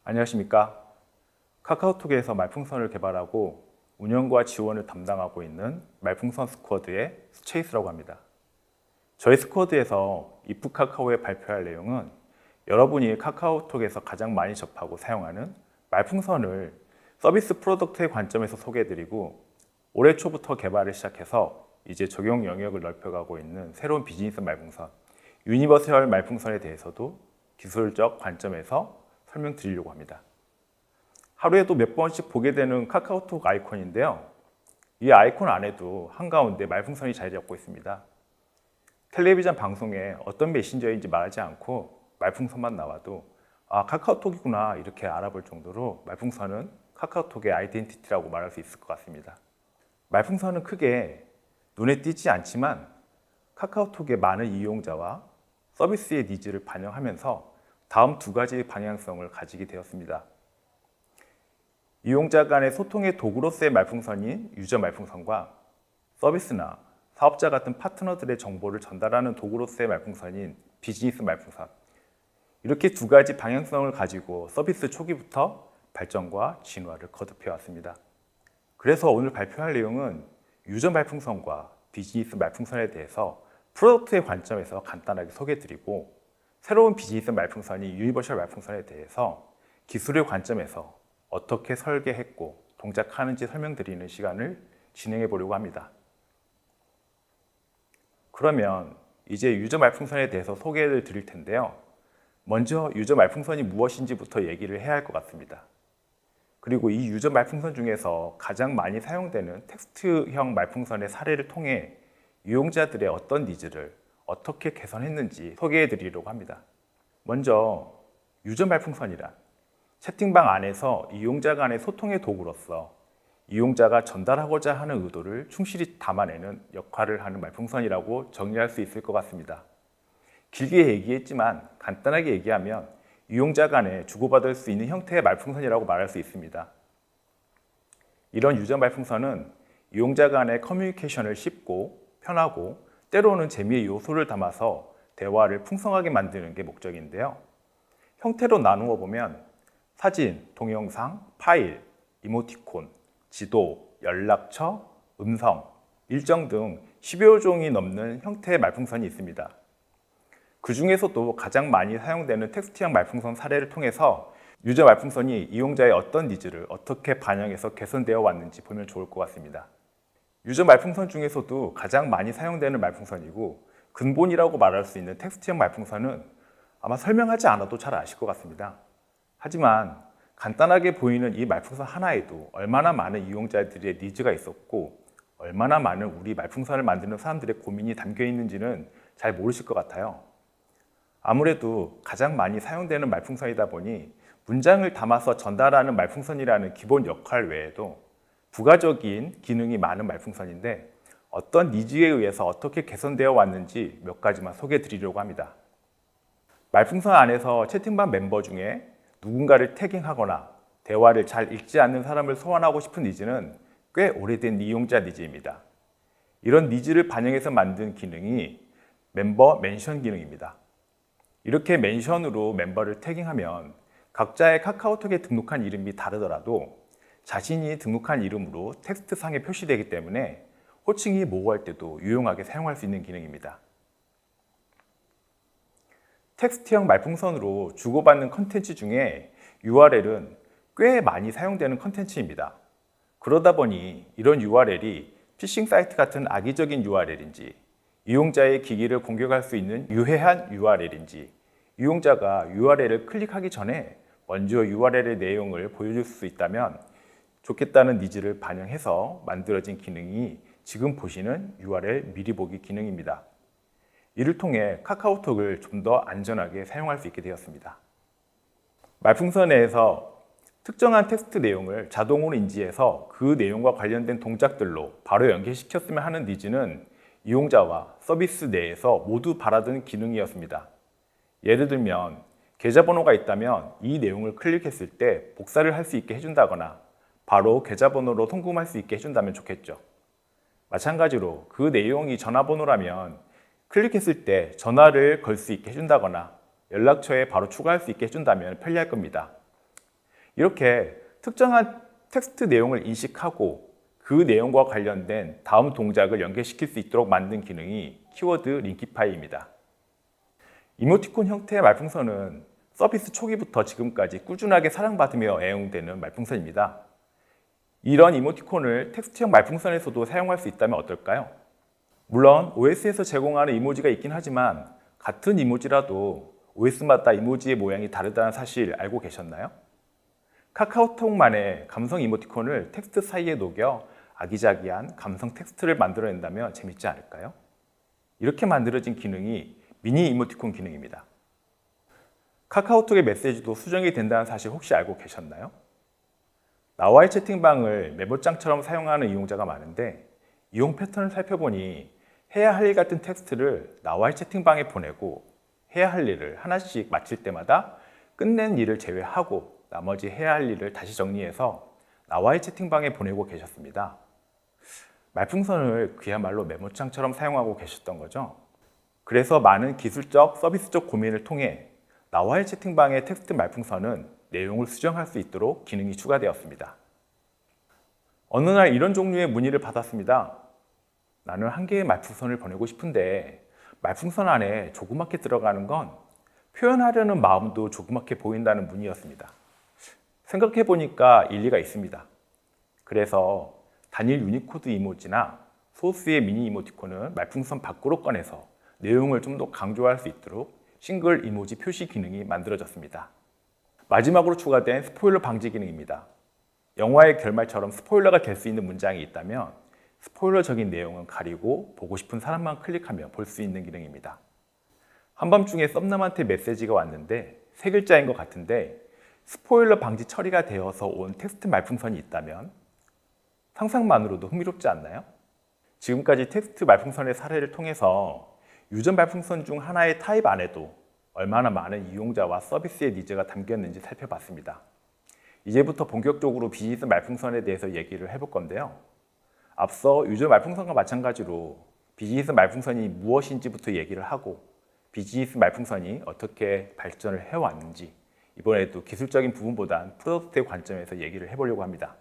안녕하십니까. 카카오톡에서 말풍선을 개발하고 운영과 지원을 담당하고 있는 말풍선 스쿼드의 수체이스라고 합니다. 저희 스쿼드에서 이프 카카오에 발표할 내용은 여러분이 카카오톡에서 가장 많이 접하고 사용하는 말풍선을 서비스 프로덕트의 관점에서 소개해드리고 올해 초부터 개발을 시작해서 이제 적용 영역을 넓혀가고 있는 새로운 비즈니스 말풍선, 유니버설 말풍선에 대해서도 기술적 관점에서 설명드리려고 합니다. 하루에도 몇 번씩 보게 되는 카카오톡 아이콘인데요. 이 아이콘 안에도 한가운데 말풍선이 자리 잡고 있습니다. 텔레비전 방송에 어떤 메신저인지 말하지 않고 말풍선만 나와도 카카오톡이구나 이렇게 알아볼 정도로 말풍선은 카카오톡의 아이덴티티라고 말할 수 있을 것 같습니다. 말풍선은 크게 눈에 띄지 않지만 카카오톡의 많은 이용자와 서비스의 니즈를 반영하면서 다음 두 가지 방향성을 가지게 되었습니다. 이용자 간의 소통의 도구로서의 말풍선인 유저 말풍선과 서비스나 사업자 같은 파트너들의 정보를 전달하는 도구로서의 말풍선인 비즈니스 말풍선, 이렇게 두 가지 방향성을 가지고 서비스 초기부터 발전과 진화를 거듭해 왔습니다. 그래서 오늘 발표할 내용은 유저 말풍선과 비즈니스 말풍선에 대해서 프로덕트의 관점에서 간단하게 소개해드리고, 새로운 비즈니스 말풍선인 유니버셜 말풍선에 대해서 기술의 관점에서 어떻게 설계했고 동작하는지 설명드리는 시간을 진행해 보려고 합니다. 그러면 이제 유저 말풍선에 대해서 소개를 드릴 텐데요. 먼저 유저 말풍선이 무엇인지부터 얘기를 해야 할 것 같습니다. 그리고 이 유저 말풍선 중에서 가장 많이 사용되는 텍스트형 말풍선의 사례를 통해 이용자들의 어떤 니즈를 어떻게 개선했는지 소개해 드리려고 합니다. 먼저 유저 말풍선이란 채팅방 안에서 이용자 간의 소통의 도구로서 이용자가 전달하고자 하는 의도를 충실히 담아내는 역할을 하는 말풍선이라고 정의할 수 있을 것 같습니다. 길게 얘기했지만 간단하게 얘기하면 이용자 간에 주고받을 수 있는 형태의 말풍선이라고 말할 수 있습니다. 이런 유저 말풍선은 이용자 간의 커뮤니케이션을 쉽고 편하고 때로는 재미의 요소를 담아서 대화를 풍성하게 만드는 게 목적인데요. 형태로 나누어 보면 사진, 동영상, 파일, 이모티콘, 지도, 연락처, 음성, 일정 등 10여 종이 넘는 형태의 말풍선이 있습니다. 그 중에서도 가장 많이 사용되는 텍스트형 말풍선 사례를 통해서 유저 말풍선이 이용자의 어떤 니즈를 어떻게 반영해서 개선되어 왔는지 보면 좋을 것 같습니다. 유저 말풍선 중에서도 가장 많이 사용되는 말풍선이고 근본이라고 말할 수 있는 텍스트형 말풍선은 아마 설명하지 않아도 잘 아실 것 같습니다. 하지만 간단하게 보이는 이 말풍선 하나에도 얼마나 많은 이용자들의 니즈가 있었고 얼마나 많은 우리 말풍선을 만드는 사람들의 고민이 담겨 있는지는 잘 모르실 것 같아요. 아무래도 가장 많이 사용되는 말풍선이다 보니 문장을 담아서 전달하는 말풍선이라는 기본 역할 외에도 부가적인 기능이 많은 말풍선인데 어떤 니즈에 의해서 어떻게 개선되어 왔는지 몇 가지만 소개해 드리려고 합니다. 말풍선 안에서 채팅방 멤버 중에 누군가를 태깅하거나 대화를 잘 읽지 않는 사람을 소환하고 싶은 니즈는 꽤 오래된 이용자 니즈입니다. 이런 니즈를 반영해서 만든 기능이 멤버 멘션 기능입니다. 이렇게 멘션으로 멤버를 태깅하면 각자의 카카오톡에 등록한 이름이 다르더라도 자신이 등록한 이름으로 텍스트상에 표시되기 때문에 호칭이 모호할 때도 유용하게 사용할 수 있는 기능입니다. 텍스트형 말풍선으로 주고받는 컨텐츠 중에 URL은 꽤 많이 사용되는 컨텐츠입니다. 그러다 보니 이런 URL이 피싱 사이트 같은 악의적인 URL인지 이용자의 기기를 공격할 수 있는 유해한 URL인지 이용자가 URL을 클릭하기 전에 먼저 URL의 내용을 보여줄 수 있다면 좋겠다는 니즈를 반영해서 만들어진 기능이 지금 보시는 URL 미리 보기 기능입니다. 이를 통해 카카오톡을 좀 더 안전하게 사용할 수 있게 되었습니다. 말풍선 내에서 특정한 텍스트 내용을 자동으로 인지해서 그 내용과 관련된 동작들로 바로 연결시켰으면 하는 니즈는 이용자와 서비스 내에서 모두 바라던 기능이었습니다. 예를 들면 계좌번호가 있다면 이 내용을 클릭했을 때 복사를 할 수 있게 해준다거나 바로 계좌번호로 송금할 수 있게 해준다면 좋겠죠. 마찬가지로 그 내용이 전화번호라면 클릭했을 때 전화를 걸 수 있게 해준다거나 연락처에 바로 추가할 수 있게 해준다면 편리할 겁니다. 이렇게 특정한 텍스트 내용을 인식하고 그 내용과 관련된 다음 동작을 연결시킬 수 있도록 만든 기능이 키워드 링키파이입니다. 이모티콘 형태의 말풍선은 서비스 초기부터 지금까지 꾸준하게 사랑받으며 애용되는 말풍선입니다. 이런 이모티콘을 텍스트형 말풍선에서도 사용할 수 있다면 어떨까요? 물론 OS에서 제공하는 이모지가 있긴 하지만 같은 이모지라도 OS마다 이모지의 모양이 다르다는 사실 알고 계셨나요? 카카오톡만의 감성 이모티콘을 텍스트 사이에 녹여 아기자기한 감성 텍스트를 만들어낸다면 재밌지 않을까요? 이렇게 만들어진 기능이 미니 이모티콘 기능입니다. 카카오톡의 메시지도 수정이 된다는 사실 혹시 알고 계셨나요? 나와의 채팅방을 메모장처럼 사용하는 이용자가 많은데 이용 패턴을 살펴보니 해야 할 일 같은 텍스트를 나와의 채팅방에 보내고 해야 할 일을 하나씩 마칠 때마다 끝낸 일을 제외하고 나머지 해야 할 일을 다시 정리해서 나와의 채팅방에 보내고 계셨습니다. 말풍선을 그야말로 메모장처럼 사용하고 계셨던 거죠. 그래서 많은 기술적, 서비스적 고민을 통해 나와의 채팅방의 텍스트 말풍선은 내용을 수정할 수 있도록 기능이 추가되었습니다. 어느 날 이런 종류의 문의를 받았습니다. 나는 한 개의 말풍선을 보내고 싶은데 말풍선 안에 조그맣게 들어가는 건 표현하려는 마음도 조그맣게 보인다는 문의였습니다. 생각해 보니까 일리가 있습니다. 그래서 단일 유니코드 이모지나 소스의 미니 이모티콘은 말풍선 밖으로 꺼내서 내용을 좀 더 강조할 수 있도록 싱글 이모지 표시 기능이 만들어졌습니다. 마지막으로 추가된 스포일러 방지 기능입니다. 영화의 결말처럼 스포일러가 될 수 있는 문장이 있다면 스포일러적인 내용은 가리고 보고 싶은 사람만 클릭하며 볼 수 있는 기능입니다. 한밤중에 썸남한테 메시지가 왔는데 3글자인 것 같은데 스포일러 방지 처리가 되어서 온 텍스트 말풍선이 있다면 상상만으로도 흥미롭지 않나요? 지금까지 텍스트 말풍선의 사례를 통해서 유저 말풍선 중 하나의 타입 안에도 얼마나 많은 이용자와 서비스의 니즈가 담겼는지 살펴봤습니다. 이제부터 본격적으로 비즈니스 말풍선에 대해서 얘기를 해볼 건데요. 앞서 유저 말풍선과 마찬가지로 비즈니스 말풍선이 무엇인지부터 얘기를 하고 비즈니스 말풍선이 어떻게 발전을 해왔는지 이번에도 기술적인 부분보단 프로덕트의 관점에서 얘기를 해보려고 합니다.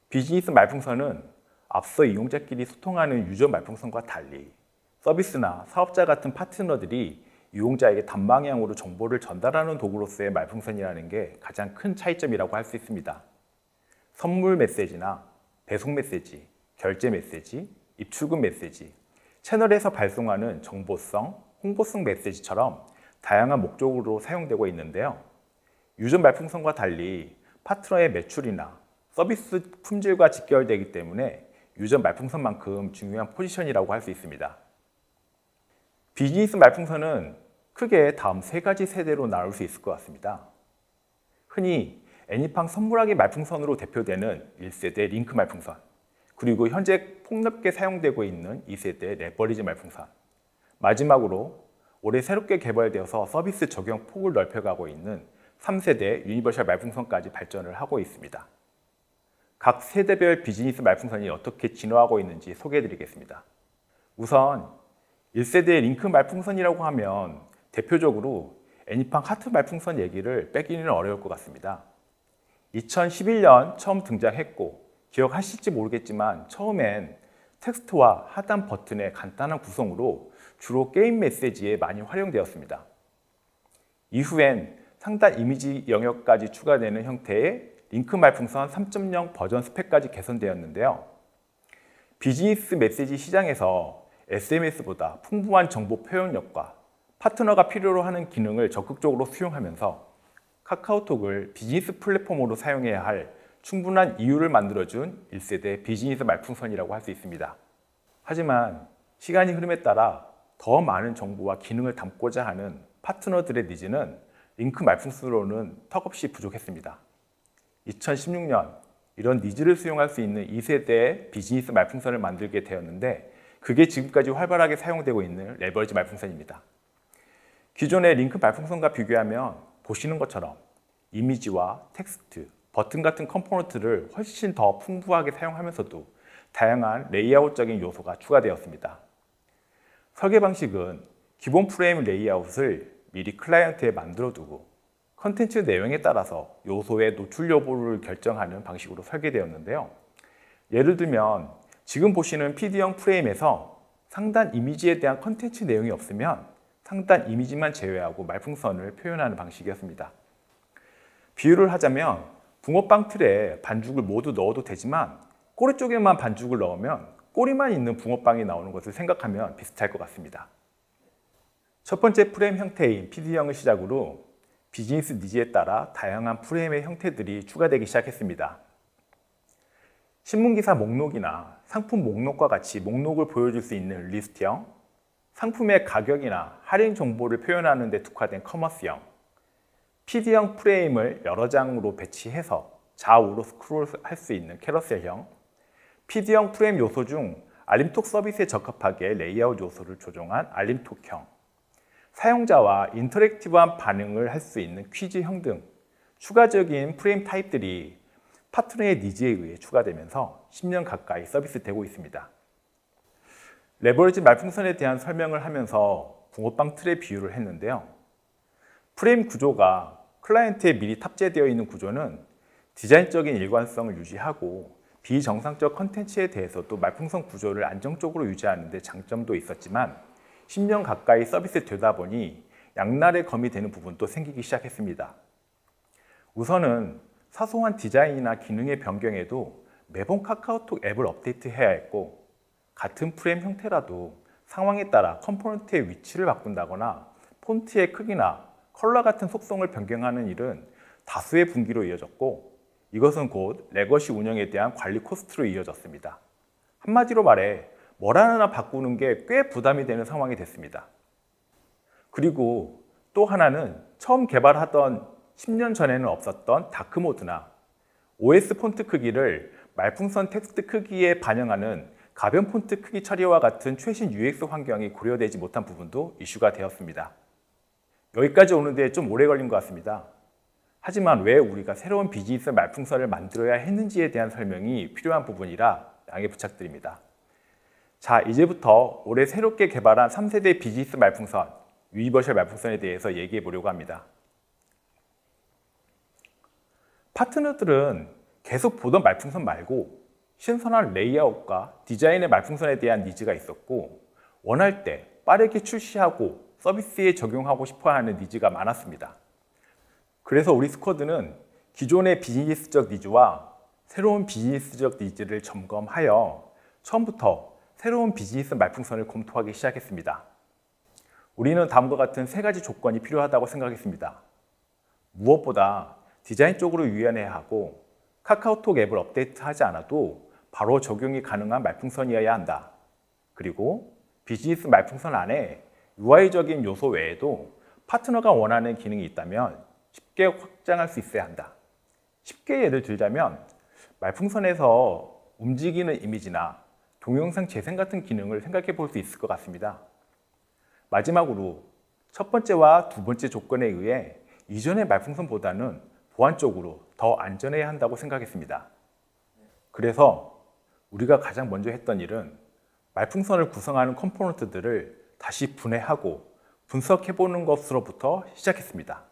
비즈니스 말풍선은 앞서 이용자끼리 소통하는 유저 말풍선과 달리 서비스나 사업자 같은 파트너들이 이용자에게 단방향으로 정보를 전달하는 도구로서의 말풍선이라는 게 가장 큰 차이점이라고 할 수 있습니다. 선물 메시지나 배송 메시지, 결제 메시지, 입출금 메시지, 채널에서 발송하는 정보성, 홍보성 메시지처럼 다양한 목적으로 사용되고 있는데요. 유저 말풍선과 달리 파트너의 매출이나 서비스 품질과 직결되기 때문에 유저 말풍선만큼 중요한 포지션이라고 할 수 있습니다. 비즈니스 말풍선은 크게 다음 3가지 세대로 나눌 수 있을 것 같습니다. 흔히 애니팡 선물하기 말풍선으로 대표되는 1세대 링크 말풍선, 그리고 현재 폭넓게 사용되고 있는 2세대 레버리지 말풍선, 마지막으로 올해 새롭게 개발되어서 서비스 적용 폭을 넓혀가고 있는 3세대 유니버셜 말풍선까지 발전을 하고 있습니다. 각 세대별 비즈니스 말풍선이 어떻게 진화하고 있는지 소개해드리겠습니다. 우선 1세대 링크 말풍선이라고 하면 대표적으로 애니팡 하트 말풍선 얘기를 빼기는 어려울 것 같습니다. 2011년 처음 등장했고 기억하실지 모르겠지만 처음엔 텍스트와 하단 버튼의 간단한 구성으로 주로 게임 메시지에 많이 활용되었습니다. 이후엔 상단 이미지 영역까지 추가되는 형태의 링크 말풍선 3.0 버전 스펙까지 개선되었는데요. 비즈니스 메시지 시장에서 SMS보다 풍부한 정보 표현력과 파트너가 필요로 하는 기능을 적극적으로 수용하면서 카카오톡을 비즈니스 플랫폼으로 사용해야 할 충분한 이유를 만들어준 1세대 비즈니스 말풍선이라고 할 수 있습니다. 하지만 시간이 흐름에 따라 더 많은 정보와 기능을 담고자 하는 파트너들의 니즈는 링크 말풍선으로는 턱없이 부족했습니다. 2016년 이런 니즈를 수용할 수 있는 2세대의 비즈니스 말풍선을 만들게 되었는데 그게 지금까지 활발하게 사용되고 있는 레버리지 말풍선입니다. 기존의 링크 말풍선과 비교하면 보시는 것처럼 이미지와 텍스트, 버튼 같은 컴포넌트를 훨씬 더 풍부하게 사용하면서도 다양한 레이아웃적인 요소가 추가되었습니다. 설계 방식은 기본 프레임 레이아웃을 미리 클라이언트에 만들어두고 컨텐츠 내용에 따라서 요소의 노출 여부를 결정하는 방식으로 설계되었는데요. 예를 들면 지금 보시는 PD형 프레임에서 상단 이미지에 대한 컨텐츠 내용이 없으면 상단 이미지만 제외하고 말풍선을 표현하는 방식이었습니다. 비유를 하자면 붕어빵 틀에 반죽을 모두 넣어도 되지만 꼬리 쪽에만 반죽을 넣으면 꼬리만 있는 붕어빵이 나오는 것을 생각하면 비슷할 것 같습니다. 첫 번째 프레임 형태인 PD형을 시작으로 비즈니스 니즈에 따라 다양한 프레임의 형태들이 추가되기 시작했습니다. 신문기사 목록이나 상품 목록과 같이 목록을 보여줄 수 있는 리스트형, 상품의 가격이나 할인 정보를 표현하는 데 특화된 커머스형, PD형 프레임을 여러 장으로 배치해서 좌우로 스크롤할 수 있는 캐러셀형, PD형 프레임 요소 중 알림톡 서비스에 적합하게 레이아웃 요소를 조정한 알림톡형, 사용자와 인터랙티브한 반응을 할 수 있는 퀴즈형 등 추가적인 프레임 타입들이 파트너의 니즈에 의해 추가되면서 10년 가까이 서비스되고 있습니다. 레버리지 말풍선에 대한 설명을 하면서 붕어빵 틀의 비유를 했는데요. 프레임 구조가 클라이언트에 미리 탑재되어 있는 구조는 디자인적인 일관성을 유지하고 비정상적 컨텐츠에 대해서도 말풍선 구조를 안정적으로 유지하는 데 장점도 있었지만 10년 가까이 서비스되다 보니 양날의 검이 되는 부분도 생기기 시작했습니다. 우선은 사소한 디자인이나 기능의 변경에도 매번 카카오톡 앱을 업데이트해야 했고 같은 프레임 형태라도 상황에 따라 컴포넌트의 위치를 바꾼다거나 폰트의 크기나 컬러 같은 속성을 변경하는 일은 다수의 분기로 이어졌고 이것은 곧 레거시 운영에 대한 관리 코스트로 이어졌습니다. 한마디로 말해 뭘 하나 바꾸는 게 꽤 부담이 되는 상황이 됐습니다. 그리고 또 하나는 처음 개발하던 10년 전에는 없었던 다크모드나 OS 폰트 크기를 말풍선 텍스트 크기에 반영하는 가변 폰트 크기 처리와 같은 최신 UX 환경이 고려되지 못한 부분도 이슈가 되었습니다. 여기까지 오는데 좀 오래 걸린 것 같습니다. 하지만 왜 우리가 새로운 비즈니스 말풍선을 만들어야 했는지에 대한 설명이 필요한 부분이라 양해 부탁드립니다. 자, 이제부터 올해 새롭게 개발한 3세대 비즈니스 말풍선, 유니버셜 말풍선에 대해서 얘기해 보려고 합니다. 파트너들은 계속 보던 말풍선 말고 신선한 레이아웃과 디자인의 말풍선에 대한 니즈가 있었고 원할 때 빠르게 출시하고 서비스에 적용하고 싶어하는 니즈가 많았습니다. 그래서 우리 스쿼드는 기존의 비즈니스적 니즈와 새로운 비즈니스적 니즈를 점검하여 처음부터 새로운 비즈니스 말풍선을 검토하기 시작했습니다. 우리는 다음과 같은 세 가지 조건이 필요하다고 생각했습니다. 무엇보다 디자인 쪽으로 유연해야 하고 카카오톡 앱을 업데이트하지 않아도 바로 적용이 가능한 말풍선이어야 한다. 그리고 비즈니스 말풍선 안에 UI적인 요소 외에도 파트너가 원하는 기능이 있다면 쉽게 확장할 수 있어야 한다. 쉽게 예를 들자면 말풍선에서 움직이는 이미지나 동영상 재생 같은 기능을 생각해 볼 수 있을 것 같습니다. 마지막으로 첫 번째와 두 번째 조건에 의해 이전의 말풍선보다는 보안적으로 더 안전해야 한다고 생각했습니다. 그래서 우리가 가장 먼저 했던 일은 말풍선을 구성하는 컴포넌트들을 다시 분해하고 분석해 보는 것으로부터 시작했습니다.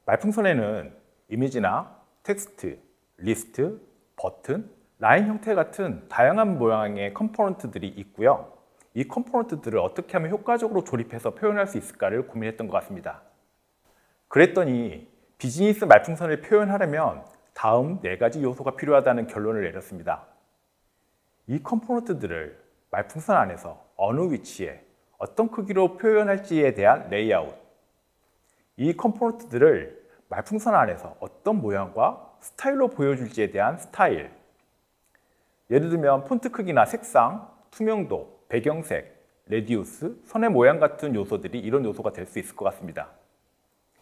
말풍선에는 이미지나 텍스트, 리스트, 버튼, 라인 형태 같은 다양한 모양의 컴포넌트들이 있고요. 이 컴포넌트들을 어떻게 하면 효과적으로 조립해서 표현할 수 있을까를 고민했던 것 같습니다. 그랬더니 비즈니스 말풍선을 표현하려면 다음 4가지 요소가 필요하다는 결론을 내렸습니다. 이 컴포넌트들을 말풍선 안에서 어느 위치에 어떤 크기로 표현할지에 대한 레이아웃, 이 컴포넌트들을 말풍선 안에서 어떤 모양과 스타일로 보여줄지에 대한 스타일, 예를 들면 폰트 크기나 색상, 투명도, 배경색, 레디우스, 선의 모양 같은 요소들이 이런 요소가 될 수 있을 것 같습니다.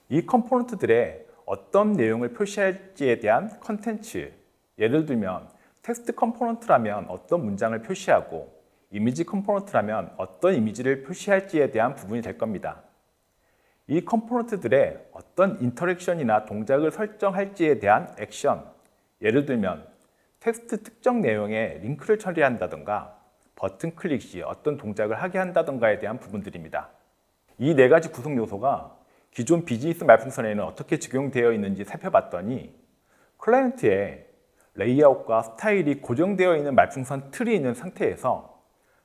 이 컴포넌트들의 어떤 내용을 표시할지에 대한 컨텐츠, 예를 들면 텍스트 컴포넌트라면 어떤 문장을 표시하고 이미지 컴포넌트라면 어떤 이미지를 표시할지에 대한 부분이 될 겁니다. 이 컴포넌트들의 어떤 인터랙션이나 동작을 설정할지에 대한 액션, 예를 들면 텍스트 특정 내용에 링크를 처리한다던가 버튼 클릭 시 어떤 동작을 하게 한다던가에 대한 부분들입니다. 이 4가지 구성 요소가 기존 비즈니스 말풍선에는 어떻게 적용되어 있는지 살펴봤더니 클라이언트의 레이아웃과 스타일이 고정되어 있는 말풍선 틀이 있는 상태에서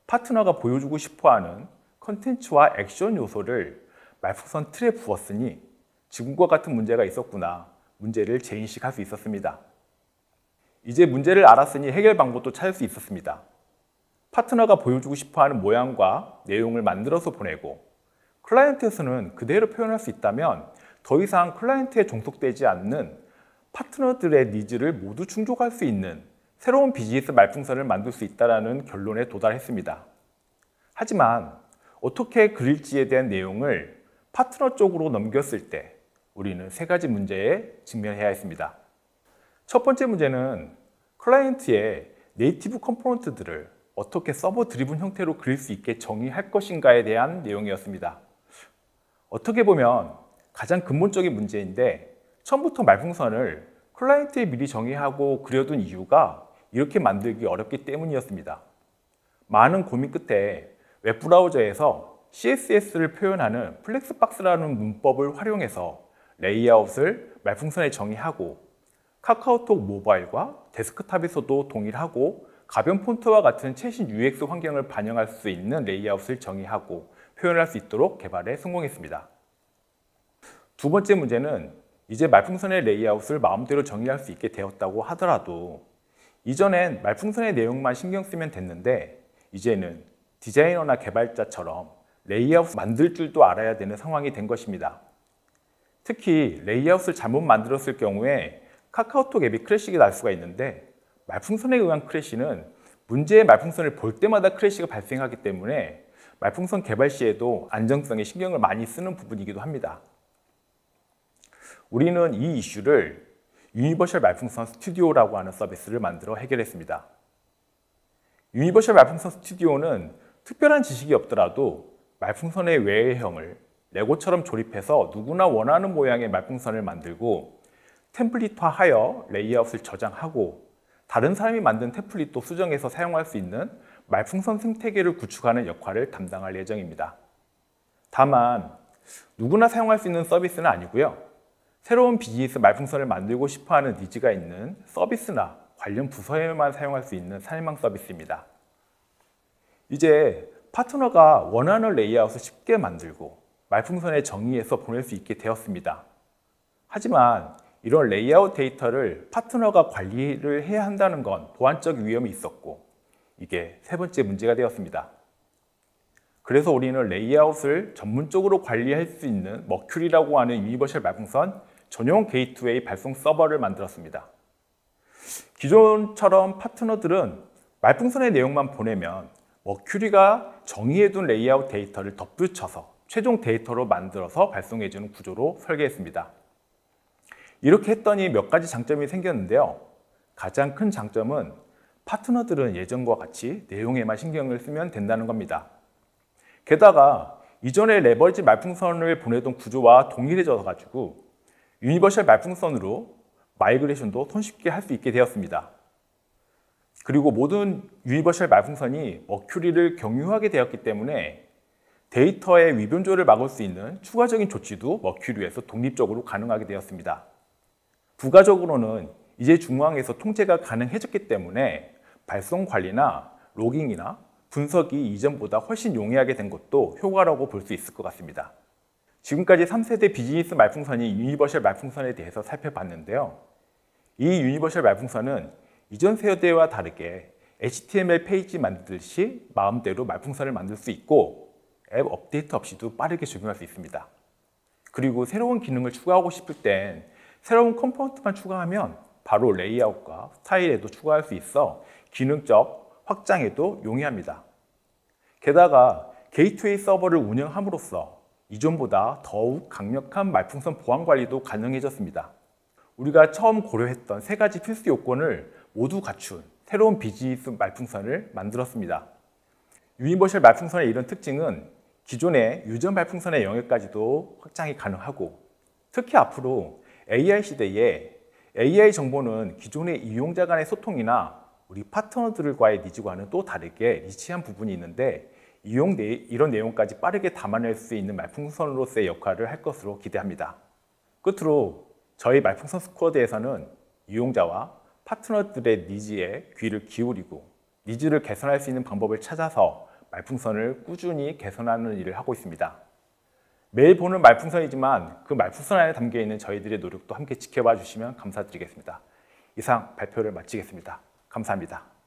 파트너가 보여주고 싶어하는 컨텐츠와 액션 요소를 말풍선 틀에 부었으니 지금과 같은 문제가 있었구나, 문제를 재인식할 수 있었습니다. 이제 문제를 알았으니 해결 방법도 찾을 수 있었습니다. 파트너가 보여주고 싶어하는 모양과 내용을 만들어서 보내고 클라이언트에서는 그대로 표현할 수 있다면 더 이상 클라이언트에 종속되지 않는 파트너들의 니즈를 모두 충족할 수 있는 새로운 비즈니스 말풍선을 만들 수 있다는 결론에 도달했습니다. 하지만 어떻게 그릴지에 대한 내용을 파트너 쪽으로 넘겼을 때 우리는 세 가지 문제에 직면해야 했습니다. 첫 번째 문제는 클라이언트의 네이티브 컴포넌트들을 어떻게 서버 드리븐 형태로 그릴 수 있게 정의할 것인가에 대한 내용이었습니다. 어떻게 보면 가장 근본적인 문제인데 처음부터 말풍선을 클라이언트에 미리 정의하고 그려둔 이유가 이렇게 만들기 어렵기 때문이었습니다. 많은 고민 끝에 웹브라우저에서 CSS를 표현하는 플렉스박스라는 문법을 활용해서 레이아웃을 말풍선에 정의하고 카카오톡 모바일과 데스크탑에서도 동일하고 가변 폰트와 같은 최신 UX 환경을 반영할 수 있는 레이아웃을 정의하고 표현할 수 있도록 개발에 성공했습니다. 두 번째 문제는 이제 말풍선의 레이아웃을 마음대로 정의할 수 있게 되었다고 하더라도 이전엔 말풍선의 내용만 신경 쓰면 됐는데 이제는 디자이너나 개발자처럼 레이아웃 만들 줄도 알아야 되는 상황이 된 것입니다. 특히 레이아웃을 잘못 만들었을 경우에 카카오톡 앱이 크래시가 날 수가 있는데 말풍선에 의한 크래시는 문제의 말풍선을 볼 때마다 크래시가 발생하기 때문에 말풍선 개발 시에도 안정성에 신경을 많이 쓰는 부분이기도 합니다. 우리는 이 이슈를 유니버셜 말풍선 스튜디오라고 하는 서비스를 만들어 해결했습니다. 유니버셜 말풍선 스튜디오는 특별한 지식이 없더라도 말풍선의 외형을 레고처럼 조립해서 누구나 원하는 모양의 말풍선을 만들고 템플릿화하여 레이아웃을 저장하고 다른 사람이 만든 템플릿도 수정해서 사용할 수 있는 말풍선 생태계를 구축하는 역할을 담당할 예정입니다. 다만 누구나 사용할 수 있는 서비스는 아니고요. 새로운 비즈니스 말풍선을 만들고 싶어하는 니즈가 있는 서비스나 관련 부서에만 사용할 수 있는 사내망 서비스입니다. 이제 파트너가 원하는 레이아웃을 쉽게 만들고 말풍선에 정의해서 보낼 수 있게 되었습니다. 하지만 이런 레이아웃 데이터를 파트너가 관리를 해야 한다는 건 보안적 위험이 있었고 이게 세 번째 문제가 되었습니다. 그래서 우리는 레이아웃을 전문적으로 관리할 수 있는 머큐리라고 하는 유니버셜 말풍선 전용 게이트웨이 발송 서버를 만들었습니다. 기존처럼 파트너들은 말풍선의 내용만 보내면 머큐리가 정의해둔 레이아웃 데이터를 덧붙여서 최종 데이터로 만들어서 발송해주는 구조로 설계했습니다. 이렇게 했더니 몇 가지 장점이 생겼는데요. 가장 큰 장점은 파트너들은 예전과 같이 내용에만 신경을 쓰면 된다는 겁니다. 게다가 이전에 레버리지 말풍선을 보내던 구조와 동일해져 가지고 유니버셜 말풍선으로 마이그레이션도 손쉽게 할 수 있게 되었습니다. 그리고 모든 유니버셜 말풍선이 머큐리를 경유하게 되었기 때문에 데이터의 위변조를 막을 수 있는 추가적인 조치도 머큐리에서 독립적으로 가능하게 되었습니다. 부가적으로는 이제 중앙에서 통제가 가능해졌기 때문에 발송 관리나 로깅이나 분석이 이전보다 훨씬 용이하게 된 것도 효과라고 볼 수 있을 것 같습니다. 지금까지 3세대 비즈니스 말풍선이 유니버셜 말풍선에 대해서 살펴봤는데요. 이 유니버셜 말풍선은 이전 세대와 다르게 HTML 페이지 만들듯이 마음대로 말풍선을 만들 수 있고 앱 업데이트 없이도 빠르게 적용할 수 있습니다. 그리고 새로운 기능을 추가하고 싶을 땐 새로운 컴포넌트만 추가하면 바로 레이아웃과 스타일에도 추가할 수 있어 기능적 확장에도 용이합니다. 게다가 게이트웨이 서버를 운영함으로써 이전보다 더욱 강력한 말풍선 보안 관리도 가능해졌습니다. 우리가 처음 고려했던 세 가지 필수 요건을 모두 갖춘 새로운 비즈니스 말풍선을 만들었습니다. 유니버셜 말풍선의 이런 특징은 기존의 유저 말풍선의 영역까지도 확장이 가능하고 특히 앞으로 AI 시대에 AI 정보는 기존의 이용자 간의 소통이나 우리 파트너들과의 니즈와는 또 다르게 니치한 부분이 있는데 이런 내용까지 빠르게 담아낼 수 있는 말풍선으로서의 역할을 할 것으로 기대합니다. 끝으로 저희 말풍선 스쿼드에서는 이용자와 파트너들의 니즈에 귀를 기울이고 니즈를 개선할 수 있는 방법을 찾아서 말풍선을 꾸준히 개선하는 일을 하고 있습니다. 매일 보는 말풍선이지만 그 말풍선 안에 담겨 있는 저희들의 노력도 함께 지켜봐 주시면 감사드리겠습니다. 이상 발표를 마치겠습니다. 감사합니다.